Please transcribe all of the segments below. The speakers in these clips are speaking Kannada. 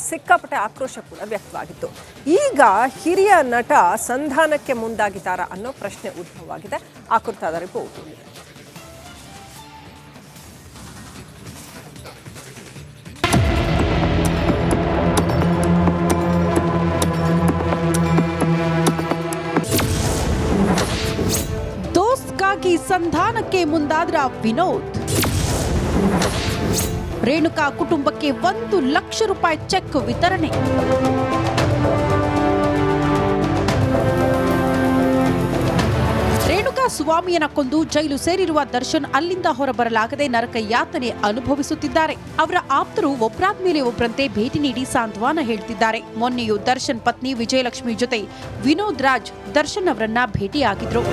ಸಿಕ್ಕಾಪಟ್ಟೆ ಆಕ್ರೋಶ ಕೂಡ ವ್ಯಕ್ತವಾಗಿತ್ತು. ಈಗ ಹಿರಿಯ ನಟ ಸಂಧಾನಕ್ಕೆ ಮುಂದಾಗಿದ್ದಾರಾ ಅನ್ನೋ ಪ್ರಶ್ನೆ ಉದ್ಭವವಾಗಿದೆ. ಆ ಕುರಿತಾದ ರಿಪೋರ್ಟ್. ದೋಸ್ತ್ಗಾಗಿ ಸಂಧಾನಕ್ಕೆ ಮುಂದಾದ್ರ ವಿನೋದ್. ರೇಣುಕಾ ಕುಟುಂಬಕ್ಕೆ 1 ಲಕ್ಷ ರೂಪಾಯಿ ಚೆಕ್ ವಿತರಣೆ. ರೇಣುಕಾ ಸ್ವಾಮಿಯನ್ನ ಕೊಂದು ಜೈಲು ಸೇರಿರುವ ದರ್ಶನ್ ಅಲ್ಲಿಂದ ಹೊರಬರಲಾಗದೆ ನರಕ ಯಾತನೆ ಅನುಭವಿಸುತ್ತಿದ್ದಾರೆ. ಅವರ ಆಪ್ತರು ಒಬ್ಬರಾದ್ಮೇಲೆ ಒಬ್ಬರಂತೆ ಭೇಟಿ ನೀಡಿ ಸಾಂತ್ವನ ಹೇಳ್ತಿದ್ದಾರೆ. ಮೊನ್ನೆಯೂ ದರ್ಶನ್ ಪತ್ನಿ ವಿಜಯಲಕ್ಷ್ಮಿ ಜೊತೆ ವಿನೋದ್ ರಾಜ್ ದರ್ಶನ್ ಅವರನ್ನ ಭೇಟಿಯಾಗಿದ್ರು.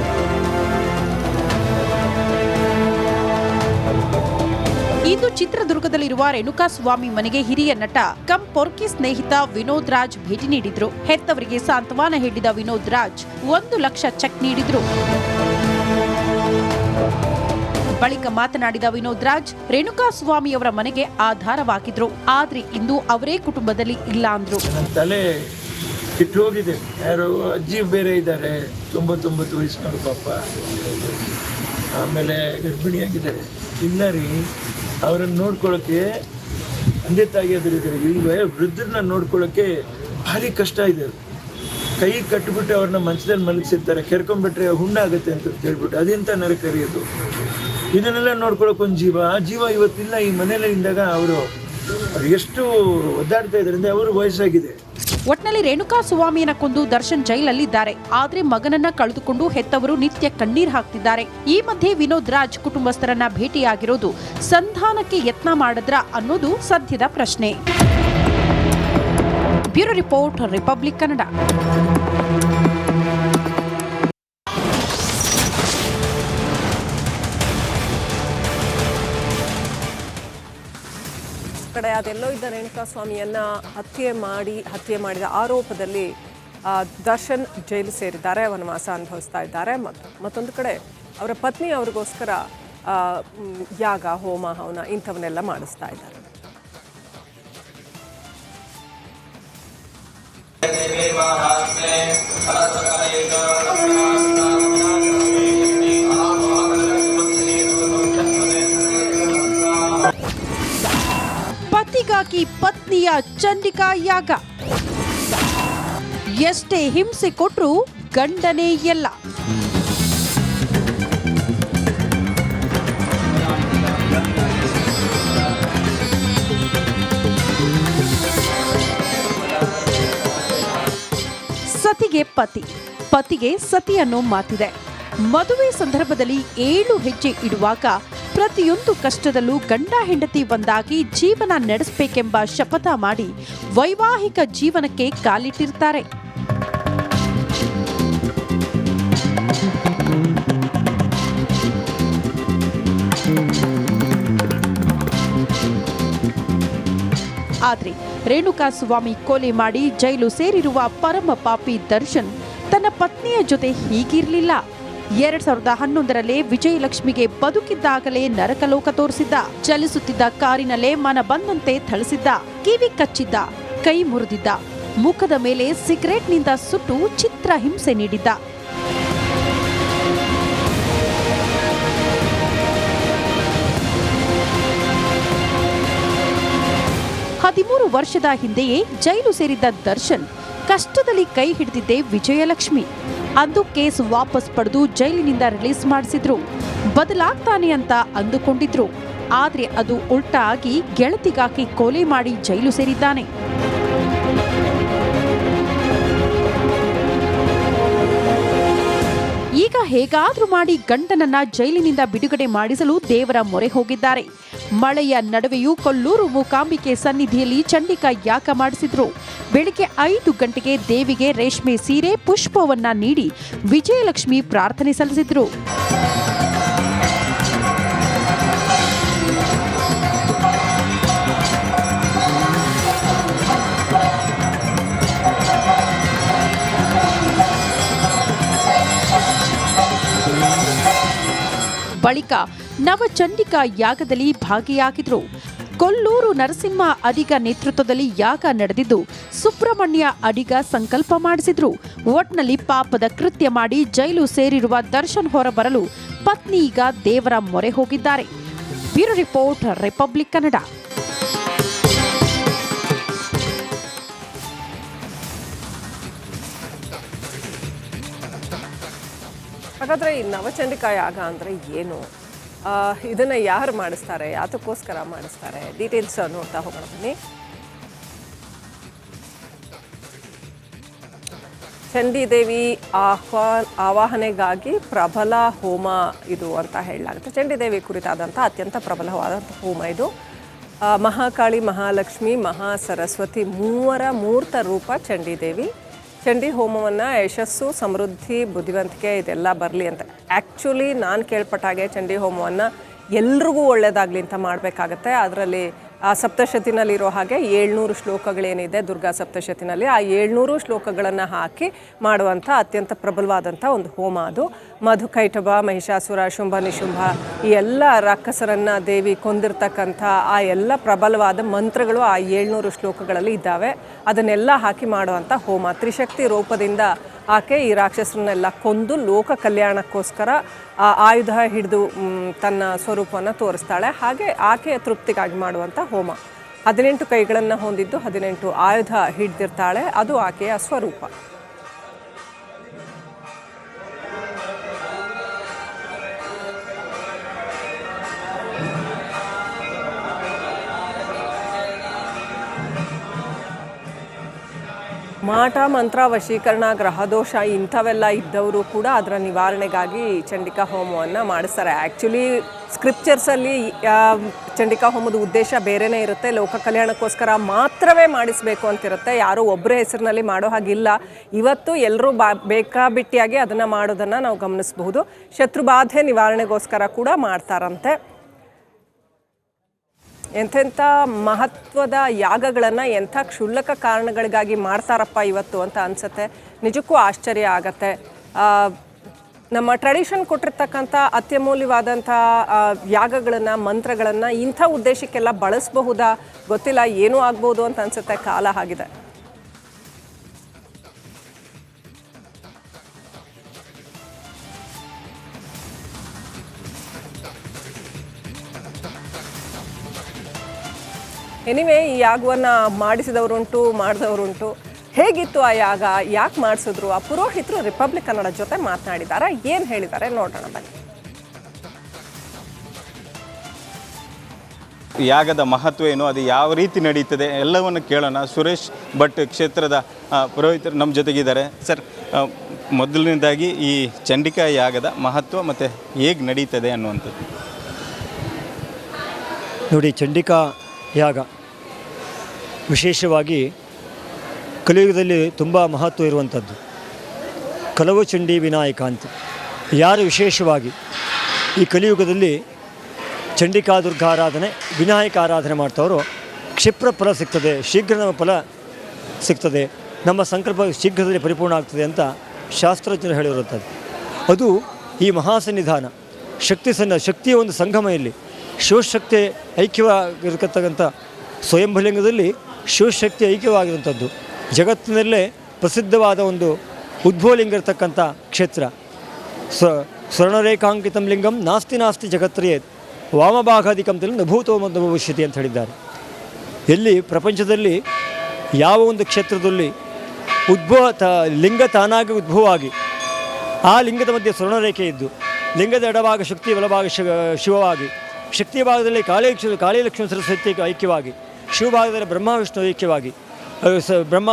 ಇಂದು ಚಿತ್ರದುರ್ಗದಲ್ಲಿರುವ ರೇಣುಕಾ ಸ್ವಾಮಿ ಮನೆಗೆ ಹಿರಿಯ ನಟ ಕಂ ಪೊರ್ಕಿ ಸ್ನೇಹಿತ ವಿನೋದ್ ರಾಜ್ ಭೇಟಿ ನೀಡಿದ್ರು. ಹೆತ್ತವರಿಗೆ ಸಾಂತ್ವನ ಹೇಳಿದ ವಿನೋದ್ ರಾಜ್ 1 ಲಕ್ಷ ಚೆಕ್ ನೀಡಿದ್ರು. ಬಳಿಕ ಮಾತನಾಡಿದ ವಿನೋದ್ ರಾಜ್ ರೇಣುಕಾ ಸ್ವಾಮಿ ಅವರ ಮನೆಗೆ ಆಧಾರವಾಗಿದ್ರು. ಆದ್ರೆ ಇಂದು ಅವರೇ ಕುಟುಂಬದಲ್ಲಿ ಇಲ್ಲ ಅಂದ್ರು. ತಲೆ ಕಿಟ್ಟು ಹೋಗಿದೆ. ಯಾರು ಅಜ್ಜಿ ಬೇರೆ ಇದ್ದಾರೆ, 99 ವಯಸ್ಸಿನವರು ಪಾಪ. ಆಮೇಲೆ ಗರ್ಭಿಣಿಯಾಗಿದ್ದಾರೆ. ಇಲ್ಲ ರೀ, ಅವರನ್ನು ನೋಡ್ಕೊಳ್ಳೋಕ್ಕೆ ತಂದೆ ತಾಯಿಯಾದರಿದ್ದಾರೆ. ಈಗ ವೃದ್ಧರನ್ನ ನೋಡ್ಕೊಳ್ಳೋಕ್ಕೆ ಭಾರಿ ಕಷ್ಟ ಇದೆ. ಕೈ ಕಟ್ಟಿಬಿಟ್ಟು ಅವ್ರನ್ನ ಮಂಚದಲ್ಲಿ ಮಲಗಿಸಿರ್ತಾರೆ. ಕೆರ್ಕೊಂಡ್ಬಿಟ್ರೆ ಹುಣ್ಣಾಗುತ್ತೆ ಅಂತ ಹೇಳ್ಬಿಟ್ಟು ಅದೆಂತ ನರಕರಿಯೋದು. ಇದನ್ನೆಲ್ಲ ನೋಡ್ಕೊಳ್ಳೋಕೆ ಒಂದು ಜೀವ, ಆ ಜೀವ ಇವತ್ತಿಲ್ಲ ಈ ಮನೇಲಿ ಇದ್ದಾಗ ಅವರು ಎಷ್ಟು ಒದ್ದಾಡ್ತಾ ಇದ್ದಾರೆ ಅಂದರೆ ಅವರು ವಯಸ್ಸಾಗಿದೆ. ಒಟ್ನಲ್ಲಿ ರೇಣುಕಾ ಸ್ವಾಮಿಯನ್ನ ಕೊಂದು ದರ್ಶನ್ ಜೈಲಲ್ಲಿದ್ದಾರೆ. ಆದ್ರೆ ಮಗನನ್ನ ಕಳೆದುಕೊಂಡು ಹೆತ್ತವರು ನಿತ್ಯ ಕಣ್ಣೀರ್ ಹಾಕ್ತಿದ್ದಾರೆ. ಈ ಮಧ್ಯೆ ವಿನೋದ್ ರಾಜ್ ಕುಟುಂಬಸ್ಥರನ್ನ ಭೇಟಿಯಾಗಿರೋದು ಸಂಧಾನಕ್ಕೆ ಯತ್ನ ಮಾಡಿದ್ರ ಅನ್ನೋದು ಸದ್ಯದ ಪ್ರಶ್ನೆ. Bureau report, republic Kannada. ಕಡೆ ಅದೆಲ್ಲೋ ಇದ್ದ ರೇಣುಕಾ ಸ್ವಾಮಿಯನ್ನ ಹತ್ಯೆ ಮಾಡಿದ ಆರೋಪದಲ್ಲಿ ದರ್ಶನ್ ಜೈಲು ಸೇರಿದ್ದಾರೆ, ವನವಾಸ ಅನುಭವಿಸ್ತಾ ಇದ್ದಾರೆ. ಮತ್ತೊಂದು ಕಡೆ ಅವರ ಪತ್ನಿ ಅವ್ರಿಗೋಸ್ಕರ ಯಾಗ, ಹೋಮ, ಹವನ ಇಂಥವನ್ನೆಲ್ಲ ಮಾಡಿಸ್ತಾ ಇದ್ದಾರೆ. ಪತಿಗಾಗಿ ಪತ್ನಿಯ ಚಂಡಿಕಾ ಯಾಗ. ಎಷ್ಟೇ ಹಿಂಸೆ ಕೊಟ್ರೂ ಗಂಡನೇ ಎಲ್ಲ. ಸತಿಗೆ ಪತಿ, ಪತಿಗೆ ಸತಿ ಅನ್ನೋ ಮಾತಿದೆ. ಮದುವೆ ಸಂದರ್ಭದಲ್ಲಿ 7 ಹೆಜ್ಜೆ ಇಡುವಾಗ ಪ್ರತಿಯೊಂದು ಕಷ್ಟದಲ್ಲೂ ಗಂಡ ಹೆಂಡತಿ ಒಂದಾಗಿ ಜೀವನ ನಡೆಸಬೇಕೆಂಬ ಶಪಥ ಮಾಡಿ ವೈವಾಹಿಕ ಜೀವನಕ್ಕೆ ಕಾಲಿಟ್ಟಿರ್ತಾರೆ. ಆದ್ರೆ ರೇಣುಕಾ ಸ್ವಾಮಿ ಕೊಲೆ ಮಾಡಿ ಜೈಲು ಸೇರಿರುವ ಪರಮ ಪಾಪಿ ದರ್ಶನ್ ತನ್ನ ಪತ್ನಿಯ ಜೊತೆ ಹೀಗಿರ್ಲಿಲ್ಲ. 2011ರಲ್ಲಿ ವಿಜಯಲಕ್ಷ್ಮಿಗೆ ಬದುಕಿದ್ದಾಗಲೇ ನರಕಲೋಕ ತೋರಿಸಿದ್ದ. ಚಲಿಸುತ್ತಿದ್ದ ಕಾರಿನಲ್ಲೇ ಮನ ಬಂದಂತೆ ಥಳಿಸಿದ್ದ, ಕಿವಿ ಕಚ್ಚಿದ್ದ, ಕೈ ಮುರಿದಿದ್ದ, ಮುಖದ ಮೇಲೆ ಸಿಗರೇಟ್ನಿಂದ ಸುಟ್ಟು ಚಿತ್ರ ಹಿಂಸೆ ನೀಡಿದ್ದ. ಹದಿಮೂರು ವರ್ಷದ ಹಿಂದೆಯೇ ಜೈಲು ಸೇರಿದ್ದ ದರ್ಶನ್ ಕಷ್ಟದಲ್ಲಿ ಕೈ ಹಿಡಿದಿದ್ದೆ ವಿಜಯಲಕ್ಷ್ಮಿ. ಅಂದು ಕೇಸ್ ವಾಪಸ್ ಪಡೆದು ಜೈಲಿನಿಂದ ರಿಲೀಸ್ ಮಾಡಿಸಿದ್ರು. ಬದಲಾಗ್ತಾನೆ ಅಂತ ಅಂದುಕೊಂಡಿದ್ರು. ಆದ್ರೆ ಅದು ಉಲ್ಟಾ ಆಗಿ ಗೆಳತಿಗಾಗಿ ಕೊಲೆ ಮಾಡಿ ಜೈಲು ಸೇರಿದ್ದಾನೆ. ಈಗ ಹೇಗಾದ್ರೂ ಮಾಡಿ ಗಂಡನನ್ನ ಜೈಲಿನಿಂದ ಬಿಡುಗಡೆ ಮಾಡಿಸಲು ದೇವರ ಮೊರೆ ಹೋಗಿದ್ದಾರೆ. ಮಳೆಯ ನಡುವೆಯೂ ಕೊಲ್ಲೂರು ಮೂಕಾಂಬಿಕೆ ಸನ್ನಿಧಿಯಲ್ಲಿ ಚಂಡಿಕಾ ಯಾಗ ಮಾಡಿಸಿದ್ರು. ಬೆಳಿಗ್ಗೆ 5 ಗಂಟೆಗೆ ದೇವಿಗೆ ರೇಷ್ಮೆ ಸೀರೆ, ಪುಷ್ಪವನ್ನ ನೀಡಿ ವಿಜಯಲಕ್ಷ್ಮಿ ಪ್ರಾರ್ಥನೆ ಸಲ್ಲಿಸಿದ್ರು. ಬಳಿಕ ನವಚಂಡಿಕಾ ಯಾಗದಲ್ಲಿ ಭಾಗಿಯಾಗಿದ್ರು. ಕೊಲ್ಲೂರು ನರಸಿಂಹ ಅಡಿಗ ನೇತೃತ್ವದಲ್ಲಿ ಯಾಗ ನಡೆದಿದ್ದು ಸುಬ್ರಹ್ಮಣ್ಯ ಅಡಿಗ ಸಂಕಲ್ಪ ಮಾಡಿಸಿದ್ರು. ಒಟ್ನಲ್ಲಿ ಪಾಪದ ಕೃತ್ಯ ಮಾಡಿ ಜೈಲು ಸೇರಿರುವ ದರ್ಶನ್ ಹೊರಬರಲು ಪತ್ನಿ ಈಗ ದೇವರ ಮೊರೆ ಹೋಗಿದ್ದಾರೆ. Bureau report, republic Kannada. ಹಾಗಾದರೆ ಈ ನವಚಂಡಿಕಾ ಯಾಗ ಅಂದರೆ ಏನು, ಇದನ್ನು ಯಾರು ಮಾಡಿಸ್ತಾರೆ, ಯಾತಕ್ಕೋಸ್ಕರ ಮಾಡಿಸ್ತಾರೆ, ಡೀಟೇಲ್ಸ್ ನೋಡ್ತಾ ಹೋಗೋಣ ಬನ್ನಿ. ಚಂಡಿದೇವಿ ಆವಾಹನೆಗಾಗಿ ಪ್ರಬಲ ಹೋಮ ಇದು ಅಂತ ಹೇಳಲಾಗುತ್ತೆ. ಚಂಡಿದೇವಿ ಕುರಿತಾದಂಥ ಅತ್ಯಂತ ಪ್ರಬಲವಾದಂಥ ಹೋಮ ಇದು. ಮಹಾಕಾಳಿ, ಮಹಾಲಕ್ಷ್ಮಿ, ಮಹಾಸರಸ್ವತಿ ಮೂವರ ಮೂರ್ತ ರೂಪ ಚಂಡಿದೇವಿ. ಚಂಡಿ ಹೋಮವನ್ನು ಯಶಸ್ಸು, ಸಮೃದ್ಧಿ, ಬುದ್ಧಿವಂತಿಕೆ ಇದೆಲ್ಲ ಬರಲಿ ಅಂತ. ಆ್ಯಕ್ಚುಲಿ ನಾನು ಕೇಳ್ಪಟ್ಟಾಗೆ ಚಂಡಿ ಹೋಮವನ್ನು ಎಲ್ರಿಗೂ ಒಳ್ಳೆಯದಾಗಲಿ ಅಂತ ಮಾಡಬೇಕಾಗತ್ತೆ. ಅದರಲ್ಲಿ ಆ ಸಪ್ತಶತಿನಲ್ಲಿರೋ ಹಾಗೆ 700 ಶ್ಲೋಕಗಳೇನಿದೆ ದುರ್ಗಾ ಸಪ್ತಶತಿನಲ್ಲಿ, ಆ 700 ಶ್ಲೋಕಗಳನ್ನು ಹಾಕಿ ಮಾಡುವಂಥ ಅತ್ಯಂತ ಪ್ರಬಲವಾದಂಥ ಒಂದು ಹೋಮ ಅದು. ಮಧುಕೈಟಭ, ಮಹಿಷಾಸುರ, ಶುಂಭ ನಿಶುಂಭ ಈ ಎಲ್ಲ ರಾಕ್ಷಸರನ್ನು ದೇವಿ ಕೊಂದಿರ್ತಕ್ಕಂಥ ಆ ಎಲ್ಲ ಪ್ರಬಲವಾದ ಮಂತ್ರಗಳು ಆ 700 ಶ್ಲೋಕಗಳಲ್ಲಿ ಇದ್ದಾವೆ. ಅದನ್ನೆಲ್ಲ ಹಾಕಿ ಮಾಡುವಂಥ ಹೋಮ. ತ್ರಿಶಕ್ತಿ ರೂಪದಿಂದ ಆಕೆ ಈ ರಾಕ್ಷಸರನ್ನೆಲ್ಲ ಕೊಂದು ಲೋಕ ಕಲ್ಯಾಣಕ್ಕೋಸ್ಕರ ಆಯುಧ ಹಿಡಿದು ತನ್ನ ಸ್ವರೂಪವನ್ನು ತೋರಿಸ್ತಾಳೆ. ಹಾಗೆ ಆಕೆಯ ತೃಪ್ತಿಗಾಗಿ ಮಾಡುವಂಥ ಹೋಮ. 18 ಕೈಗಳನ್ನು ಹೊಂದಿದ್ದು 18 ಆಯುಧ ಹಿಡಿದಿರ್ತಾಳೆ. ಅದು ಆಕೆಯ ಸ್ವರೂಪ. ಮಾಟ ಮಂತ್ರ, ವಶೀಕರಣ, ಗ್ರಹದೋಷ ಇಂಥವೆಲ್ಲ ಇದ್ದವರು ಕೂಡ ಅದರ ನಿವಾರಣೆಗಾಗಿ ಚಂಡಿಕಾ ಹೋಮವನ್ನು ಮಾಡಿಸ್ತಾರೆ. ಆ್ಯಕ್ಚುಲಿ ಸ್ಕ್ರಿಪ್ಚರ್ಸಲ್ಲಿ ಚಂಡಿಕಾ ಹೋಮದ ಉದ್ದೇಶ ಬೇರೆಯೇ ಇರುತ್ತೆ. ಲೋಕ ಕಲ್ಯಾಣಕ್ಕೋಸ್ಕರ ಮಾತ್ರವೇ ಮಾಡಿಸಬೇಕು ಅಂತಿರುತ್ತೆ. ಯಾರೋ ಒಬ್ಬರ ಹೆಸರಿನಲ್ಲಿ ಮಾಡೋ ಹಾಗಿಲ್ಲ. ಇವತ್ತು ಎಲ್ಲರೂ ಬೇಕಾಬಿಟ್ಟಿಯಾಗಿ ಅದನ್ನು ಮಾಡೋದನ್ನು ನಾವು ಗಮನಿಸಬಹುದು. ಶತ್ರುಬಾಧೆ ನಿವಾರಣೆಗೋಸ್ಕರ ಕೂಡ ಮಾಡ್ತಾರಂತೆ. ಎಂಥೆಂಥ ಮಹತ್ವದ ಯಾಗಗಳನ್ನು ಎಂಥ ಕ್ಷುಲ್ಲಕ ಕಾರಣಗಳಿಗಾಗಿ ಮಾಡ್ತಾರಪ್ಪ ಇವತ್ತು ಅಂತ ಅನಿಸುತ್ತೆ. ನಿಜಕ್ಕೂ ಆಶ್ಚರ್ಯ ಆಗತ್ತೆ. ನಮ್ಮ ಟ್ರೆಡಿಷನ್ ಕೊಟ್ಟಿರ್ತಕ್ಕಂಥ ಅತ್ಯಮೂಲ್ಯವಾದಂಥ ಯಾಗಗಳನ್ನು, ಮಂತ್ರಗಳನ್ನು ಇಂಥ ಉದ್ದೇಶಕ್ಕೆಲ್ಲ ಬಳಸಬಹುದಾ ಗೊತ್ತಿಲ್ಲ. ಏನೂ ಆಗ್ಬೋದು ಅಂತ ಅನಿಸುತ್ತೆ. ಕಾಲ ಆಗಿದೆ. ಎನಿವೇ, ಈ ಯಾಗವನ್ನು ಮಾಡಿಸಿದವರುಂಟು, ಮಾಡಿದವರುಂಟು. ಹೇಗಿತ್ತು ಆ ಯಾಗ, ಯಾಕೆ ಮಾಡಿಸಿದ್ರು? ಆ ಪುರೋಹಿತರು ರಿಪಬ್ಲಿಕ್ ಕನ್ನಡ ಜೊತೆ ಮಾತನಾಡಿದ್ದಾರೆ. ಏನು ಹೇಳಿದ್ದಾರೆ ನೋಡೋಣ ಬನ್ನಿ. ಯಾಗದ ಮಹತ್ವ ಏನು, ಅದು ಯಾವ ರೀತಿ ನಡೀತದೆ ಎಲ್ಲವನ್ನು ಕೇಳೋಣ. ಸುರೇಶ್ ಭಟ್ ಕ್ಷೇತ್ರದ ಪುರೋಹಿತರು ನಮ್ಮ ಜೊತೆಗಿದ್ದಾರೆ. ಸರ್, ಮೊದಲನೇದಾಗಿ ಈ ಚಂಡಿಕಾ ಯಾಗದ ಮಹತ್ವ ಮತ್ತು ಹೇಗೆ ನಡೀತದೆ ಅನ್ನುವಂಥದ್ದು ನೋಡಿ. ಚಂಡಿಕಾ ಯಾಗ ವಿಶೇಷವಾಗಿ ಕಲಿಯುಗದಲ್ಲಿ ತುಂಬ ಮಹತ್ವ ಇರುವಂಥದ್ದು. ಕಲವು ಚಂಡಿ ವಿನಾಯಕ ಅಂತ ಯಾರು ವಿಶೇಷವಾಗಿ ಈ ಕಲಿಯುಗದಲ್ಲಿ ಚಂಡಿಕಾ ದುರ್ಗಾ ಆರಾಧನೆ, ವಿನಾಯಕ ಆರಾಧನೆ ಮಾಡ್ತಾರೋ ಕ್ಷಿಪ್ರ ಫಲ ಸಿಗ್ತದೆ, ಶೀಘ್ರ ನಮ್ಮ ಫಲ ಸಿಗ್ತದೆ, ನಮ್ಮ ಸಂಕಲ್ಪ ಶೀಘ್ರದಲ್ಲಿ ಪರಿಪೂರ್ಣ ಆಗ್ತದೆ ಅಂತ ಶಾಸ್ತ್ರಜ್ಞರು ಹೇಳಿರುವಂಥದ್ದು. ಅದು ಈ ಮಹಾಸನ್ನಿಧಾನ ಶಕ್ತಿಯ ಒಂದು ಸಂಗಮ. ಇಲ್ಲಿ ಶಿವಶಕ್ತಿ ಐಕ್ಯವಾಗಿರತಕ್ಕಂಥ ಸ್ವಯಂಭುಲಿಂಗದಲ್ಲಿ ಶಿವಶಕ್ತಿ ಐಕ್ಯವಾಗಿರುವಂಥದ್ದು. ಜಗತ್ತಿನಲ್ಲೇ ಪ್ರಸಿದ್ಧವಾದ ಒಂದು ಉದ್ಭವಲಿಂಗ ಇರತಕ್ಕಂಥ ಕ್ಷೇತ್ರ. ಸ್ವರ್ಣರೇಖಾಂಕಿತಂ ಲಿಂಗಂ ನಾಸ್ತಿ ಜಗತ್ರಯೇ ವಾಮಭಾಗಾಧಿಕಂ ತಲೆ ನಭೂತೋ ಭವಿಷ್ಯತಿ ಅಂತ ಹೇಳಿದ್ದಾರೆ. ಎಲ್ಲಿ ಪ್ರಪಂಚದಲ್ಲಿ ಯಾವ ಒಂದು ಕ್ಷೇತ್ರದಲ್ಲಿ ಲಿಂಗ ತಾನಾಗಿ ಉದ್ಭವವಾಗಿ ಆ ಲಿಂಗದ ಮಧ್ಯೆ ಸ್ವರ್ಣರೇಖೆ ಇದ್ದು, ಲಿಂಗದ ಎಡಭಾಗ ಶಕ್ತಿ, ಬಲಭಾಗ ಶಿವವಾಗಿ, ಶಕ್ತಿಯ ಭಾಗದಲ್ಲಿ ಕಾಳಿ ಲಕ್ಷ್ಮಣ ಸರಸ್ವತಿ ಐಕ್ಯವಾಗಿ, ಶಿವಭಾಗದಲ್ಲಿ ಬ್ರಹ್ಮ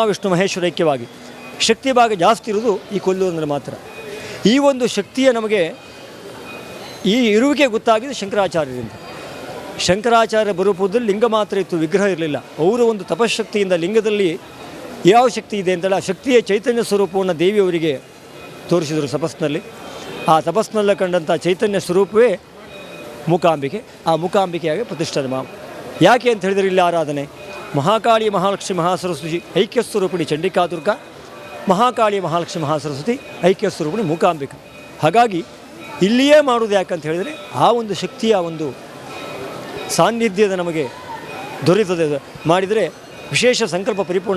ವಿಷ್ಣು ಮಹೇಶ್ವರ ಐಕ್ಯವಾಗಿ, ಶಕ್ತಿ ಭಾಗ ಜಾಸ್ತಿ ಇರೋದು ಈ ಕೊಲ್ಲೂರಿನಲ್ಲಿ ಮಾತ್ರ. ಈ ಒಂದು ಶಕ್ತಿಯ ನಮಗೆ ಈ ಇರುವಿಕೆ ಗೊತ್ತಾಗಿದೆ ಶಂಕರಾಚಾರ್ಯರಿಂದ. ಶಂಕರಾಚಾರ್ಯ ಬರುಪೂರ್ವದಲ್ಲಿ ಲಿಂಗ ಮಾತ್ರ ಇತ್ತು, ವಿಗ್ರಹ ಇರಲಿಲ್ಲ. ಅವರು ಒಂದು ತಪಶಕ್ತಿಯಿಂದ ಲಿಂಗದಲ್ಲಿ ಯಾವ ಶಕ್ತಿ ಇದೆ ಅಂತಲ್ಲ, ಆ ಶಕ್ತಿಯ ಚೈತನ್ಯ ಸ್ವರೂಪವನ್ನು ದೇವಿಯವರಿಗೆ ತೋರಿಸಿದರು ತಪಸ್ಸಿನಲ್ಲಿ. ಆ ತಪಸ್ಸಿನಲ್ಲಿ ಕಂಡಂಥ ಚೈತನ್ಯ ಸ್ವರೂಪವೇ ಮೂಕಾಂಬಿಕೆ. ಆ ಮೂಕಾಂಬಿಕೆಯಾಗಿ ಪ್ರತಿಷ್ಠಾನ. ಯಾಕೆ ಅಂತ ಹೇಳಿದರೆ ಇಲ್ಲಿ ಆರಾಧನೆ ಮಹಾಕಾಳಿ, ಮಹಾಲಕ್ಷ್ಮಿ, ಮಹಾಸರಸ್ವತಿ ಐಕ್ಯ ಸ್ವರೂಪಿಣಿ ಚಂಡಿಕಾ ದುರ್ಗಾ, ಮಹಾಕಾಳಿ, ಮಹಾಲಕ್ಷ್ಮಿ, ಮಹಾಸರಸ್ವತಿ ಐಕ್ಯ ಸ್ವರೂಪಿಣಿ ಮೂಕಾಂಬಿಕೆ. ಹಾಗಾಗಿ ಇಲ್ಲಿಯೇ ಮಾಡುವುದು ಯಾಕಂತ ಹೇಳಿದರೆ ಆ ಒಂದು ಶಕ್ತಿಯ ಒಂದು ಸಾನ್ನಿಧ್ಯದ ನಮಗೆ ದೊರೆಯುತ್ತದೆ ಮಾಡಿದರೆ ವಿಶೇಷ ಸಂಕಲ್ಪ ಪರಿಪೂರ್ಣ